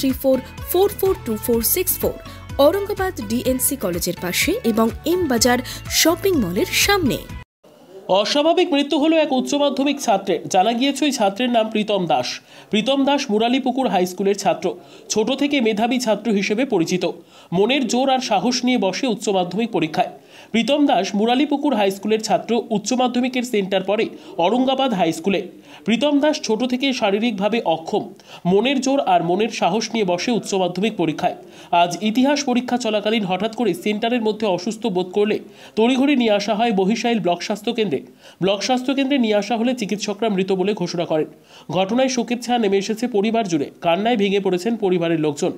9734442464, Aurangabad DNC কলেজের পাশে এবং এম বাজার শপিং মলের সামনে। অস্বাভাবিক মৃত্যু হলো এক উচ্চ মাধ্যমিক ছাত্রের। জানা গিয়েছে ওই ছাত্রের নাম প্রীতম দাস। প্রীতম দাস মুরালিপুকুর হাই স্কুলের ছাত্র। ছোট থেকে মেধাবী ছাত্র হিসেবে পরিচিত। মনের জোর আর সাহস নিয়ে বসে উচ্চ মাধ্যমিক পরীক্ষায়। প্রীতম দাস মুরালিপুকুর হাই স্কুলের ছাত্র। উচ্চ মাধ্যমিকের সেন্টার পড়ে औरंगाबाद হাই স্কুলে। প্রীতম দাস ছোট থেকে শারীরিকভাবে অক্ষম। মনের জোর আর মনের সাহস নিয়ে বসে উচ্চ মাধ্যমিক পরীক্ষায়। আজ ইতিহাস পরীক্ষা চলাকালীন হঠাৎ করে সেন্টারের মধ্যে অসুস্থ বোধ করলে তড়িঘড়ি নিয়ে আসা হয় বহিশাইল ব্লক স্বাস্থ্য কেন্দ্রে। ব্লক স্বাস্থ্য কেন্দ্রে নিয়ে আসা হলে চিকিৎসকরা মৃত বলে ঘোষণা করেন। ঘটনায় শোকের ছায়া নেমে এসেছে পরিবার জুড়ে। কান্নায় ভেঙে পড়েছেন পরিবারের লোকজন।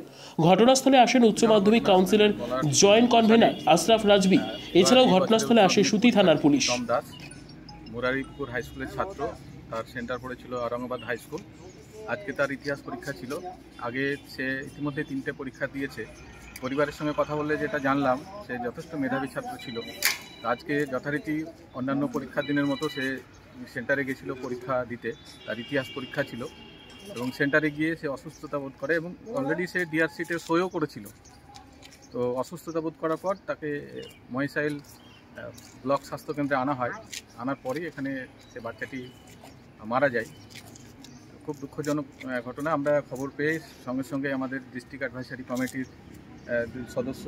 ঘটনাস্থলে আসেন উচ্চ মাধ্যমিক কাউন্সিলের জয়েন্ট কনভেনার আশরাফ রাজবি। এছাড়াও ঘটনাস্থলে আসে সুতি থানার পুলিশ। দাস মুরারিপুর হাই স্কুলের ছাত্র। তার সেন্টার পড়েছিল औरंगाबाद হাই স্কুল। আজকে তার ইতিহাস পরীক্ষা ছিল। আগে সে ইতিমধ্যে 3টে পরীক্ষা দিয়েছে। পরিবারের সঙ্গে কথা বললে যেটা জানলাম, সে যথেষ্ট মেধাবী ছাত্র ছিল। আজকে যথারীতি অন্যান্য পরীক্ষার দিনের মতো সে সেন্টারে গেছিল পরীক্ষা দিতে। তার ইতিহাস পরীক্ষা ছিল এবং সেন্টারে গিয়ে সে অসুস্থতা বোধ করে এবং অলরেডি সে ডিআরসিতে সইও করেছিল। তো অসুস্থতা বোধ করার পর তাকে মহিশাইল ব্লক স্বাস্থ্যকেন্দ্রে আনা হয়। আনার পরেই এখানে সে বাচ্চাটি মারা যায়। খুব দুঃখজনক ঘটনা। আমরা খবর পেয়ে সঙ্গে সঙ্গে আমাদের ডিস্ট্রিক্ট অ্যাডভাইসারি কমিটির সদস্য